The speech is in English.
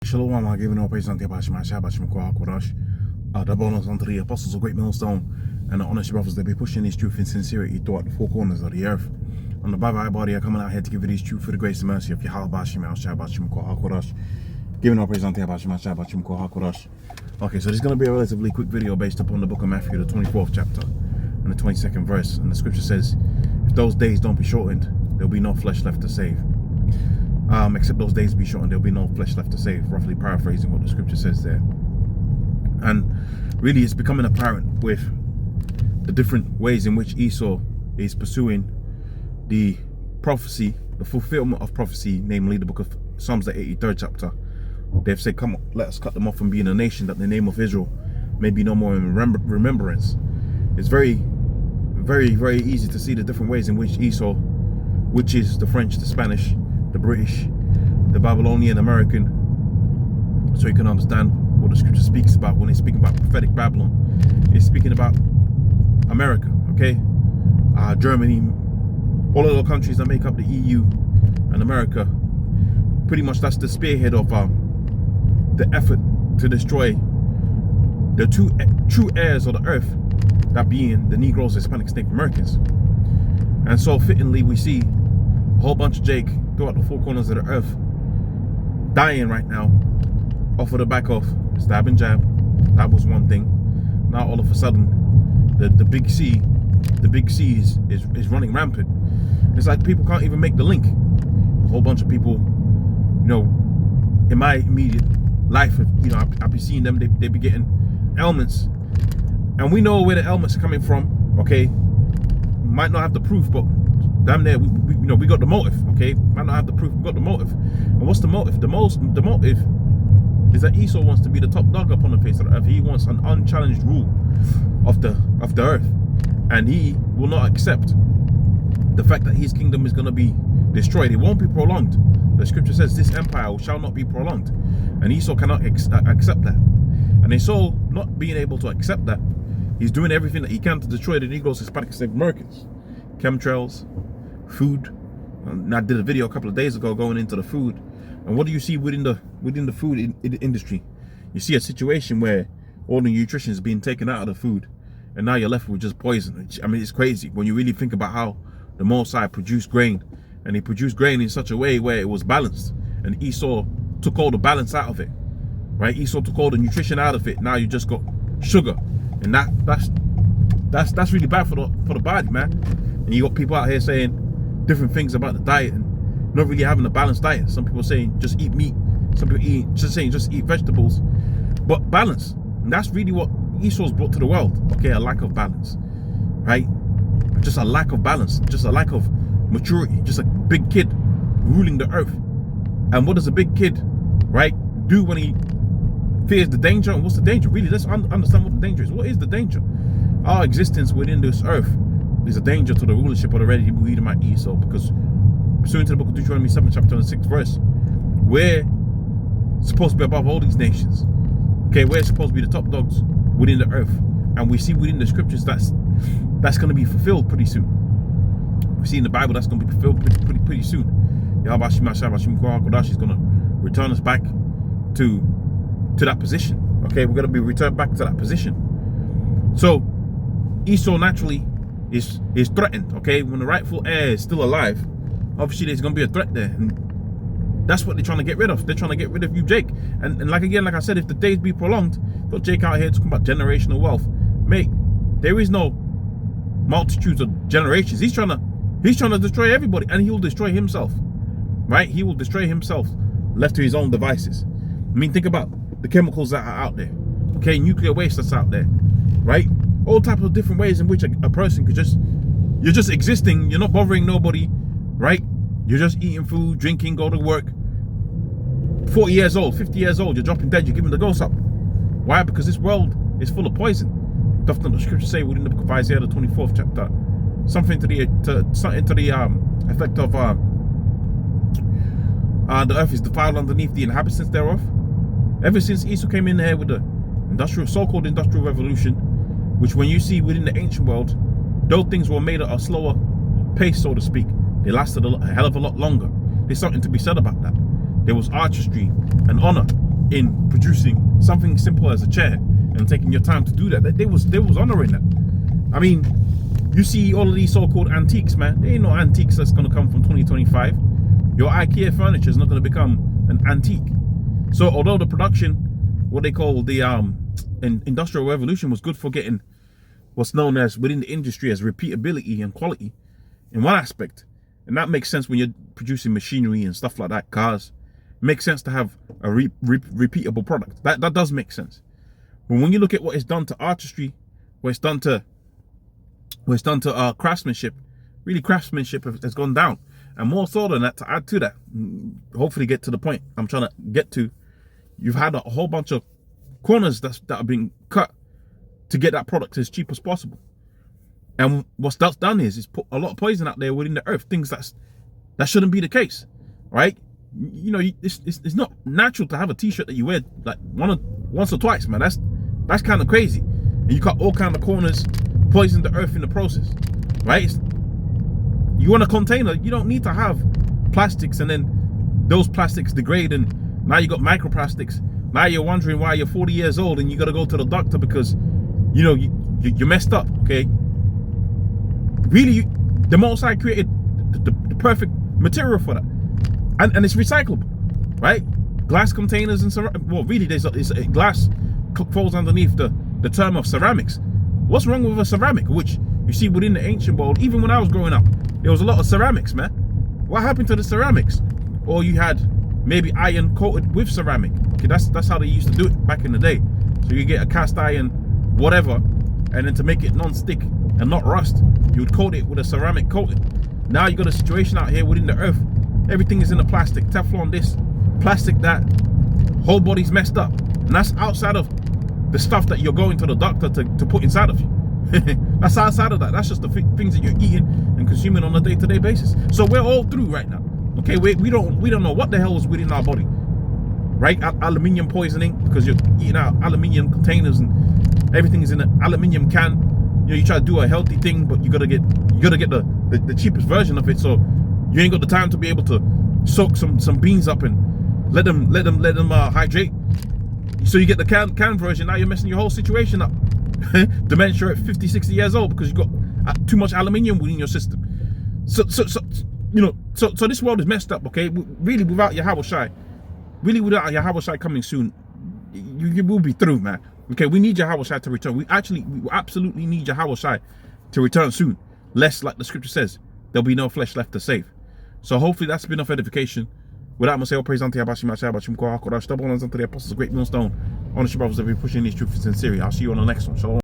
Shalom, I'm giving all praise unto Yahweh Shai B'Shem Kol HaKodesh. The bonus unto the apostles of Great Millstone and the honest brothers that be pushing this truth in sincerity throughout the four corners of the earth. On the Bible body are coming out here to give you this truth for the grace and mercy of Yahweh Shai B'Shem Kol HaKodesh. Giving all praise unto Yahweh Shai B'Shem Kol HaKodesh. Okay, so this is going to be a relatively quick video based upon the book of Matthew, the 24th chapter and the 22nd verse. And the scripture says, if those days don't be shortened, there'll be no flesh left to save. Except those days be shortened, there'll be no flesh left to save, roughly paraphrasing what the scripture says there. And really it's becoming apparent with the different ways in which Esau is pursuing the prophecy, the fulfillment of prophecy, namely the book of Psalms, the 83rd chapter. They've said, come on, let us cut them off from being a nation, that the name of Israel may be no more in remembrance. It's very, very, very easy to see the different ways in which Esau, which is the French, the Spanish, the British, the Babylonian American, so you can understand what the scripture speaks about when it's speaking about prophetic Babylon. It's speaking about America, okay? Germany, all of the countries that make up the EU and America. Pretty much that's the spearhead of the effort to destroy the two true heirs of the earth, that being the Negroes, Hispanics, Native Americans. And so fittingly we see a whole bunch of Jake throughout the four corners of the earth dying right now off of the back of stab and jab. That was one thing. Now all of a sudden the big C is running rampant. It's like people can't even make the link. A whole bunch of people, you know, in my immediate life, you know, I've been seeing them, they be getting ailments, and we know where the ailments are coming from, okay? Might not have the proof, but damn near, we got the motive, okay? Might not have the proof, we got the motive. And what's the motive? The motive is that Esau wants to be the top dog upon the face of the earth. He wants an unchallenged rule of the earth, and he will not accept the fact that his kingdom is going to be destroyed. It won't be prolonged. The scripture says this empire shall not be prolonged, and Esau cannot accept that. And Esau, not being able to accept that, he's doing everything that he can to destroy the Negroes, Hispanics, Native Americans. Chemtrails, food. And I did a video a couple of days ago going into the food. And what do you see within the food industry? You see a situation where all the nutrition is being taken out of the food, and now you're left with just poison. I mean, it's crazy when you really think about how the Most High produced grain, and he produced grain in such a way where it was balanced, and Esau took all the balance out of it, right? Esau took all the nutrition out of it. Now you just got sugar, and that's really bad for the body, man. And you got people out here saying different things about the diet and not really having a balanced diet. Some people saying just eat meat. Some people just eat vegetables. But balance. And that's really what Esau's brought to the world. Okay, a lack of balance, right? Just a lack of balance. Just a lack of maturity. Just a big kid ruling the earth. And what does a big kid, right, do when he fears the danger? And what's the danger? Really, let's understand what the danger is. What is the danger? Our existence within this earth is a danger to the rulership of the red Hebrew Edomite Esau, because pursuant to the book of Deuteronomy 7 chapter 26 verse, we're supposed to be above all these nations. Okay, we're supposed to be the top dogs within the earth, and we see within the scriptures that's going to be fulfilled pretty soon. We see in the Bible that's going to be fulfilled pretty soon. Yahweh Shai B'Shem Kol HaKodesh is going to return us back to that position. Okay, we're going to be returned back to that position. So Esau naturally is threatened. Okay, when the rightful heir is still alive, obviously there's going to be a threat there, and that's what they're trying to get rid of. They're trying to get rid of you, Jake. And like I said, if the days be prolonged, got Jake out here talking about generational wealth, mate. There is no multitudes of generations. He's trying to destroy everybody, and he will destroy himself, right? He will destroy himself, left to his own devices. I mean, think about the chemicals that are out there. Okay, nuclear waste that's out there, right? All types of different ways in which a person could you're just existing. You're not bothering nobody, right? You're just eating food, drinking, go to work. 40 years old, 50 years old, you're dropping dead, you're giving the ghost up. Why? Because this world is full of poison. Doesn't the scripture say within the book of Isaiah, the 24th chapter, something to the effect of the earth is defiled underneath the inhabitants thereof? Ever since Esau came in here with the so-called industrial revolution, which when you see within the ancient world, those things were made at a slower pace, so to speak. They lasted a hell of a lot longer. There's something to be said about that. There was artistry and honor in producing something simple as a chair and taking your time to do that. They was honoring that. I mean, you see all of these so-called antiques, man. There ain't no antiques that's gonna come from 2025. Your IKEA furniture is not gonna become an antique. So although the production, what they call the industrial revolution, was good for getting what's known as within the industry as repeatability and quality in one aspect, and that makes sense when you're producing machinery and stuff like that, cars. It makes sense to have a repeatable product. That does make sense. But when you look at what it's done to artistry, what it's done to craftsmanship, really craftsmanship has gone down. And more so than that, to add to that, hopefully get to the point I'm trying to get to, you've had a whole bunch of corners that are being cut to get that product as cheap as possible. And what's that's done is put a lot of poison out there within the earth, things that shouldn't be the case, right? You know, it's not natural to have a t-shirt that you wear like once or twice, man. That's kind of crazy. And you cut all kind of corners, poison the earth in the process, right? You want a container, you don't need to have plastics and then those plastics degrade and now you got microplastics. Now you're wondering why you're 40 years old and you got to go to the doctor because, you know, you messed up, okay? Really, the Most High created the perfect material for that. And it's recyclable, right? Glass containers and ceramic. Well, really, glass falls underneath the term of ceramics. What's wrong with a ceramic? Which you see within the ancient world, even when I was growing up, there was a lot of ceramics, man. What happened to the ceramics? Or you had maybe iron coated with ceramic. Okay, that's how they used to do it back in the day. So you get a cast iron, whatever, and then to make it non-stick and not rust, you would coat it with a ceramic coating. Now you got a situation out here within the earth. Everything is in a plastic, Teflon this, plastic that, whole body's messed up. And that's outside of the stuff that you're going to the doctor to put inside of you. That's outside of that. That's just the things that you're eating and consuming on a day-to-day basis. So we're all through right now. Okay, we don't know what the hell is within our body, right? Aluminium poisoning because you're eating out aluminium containers and everything is in an aluminium can. You know, you try to do a healthy thing, but you gotta get the cheapest version of it. So you ain't got the time to be able to soak some beans up and let them hydrate. So you get the can version. Now you're messing your whole situation up. Dementia at 50, 60 years old because you got too much aluminium within your system. So this world is messed up. Okay, really, without Yahweh Shai, coming soon, you will be through, man. Okay, we need Yahweh Shai to return. We absolutely need Yahweh Shai to return soon. Lest, like the scripture says, there'll be no flesh left to save. So hopefully that's been enough edification. Without much say, praise unto Yahweh Shai, double honors unto the apostles, great millstone. Honest brothers that we're pushing these truths in sincerity. I'll see you on the next one. Shalom.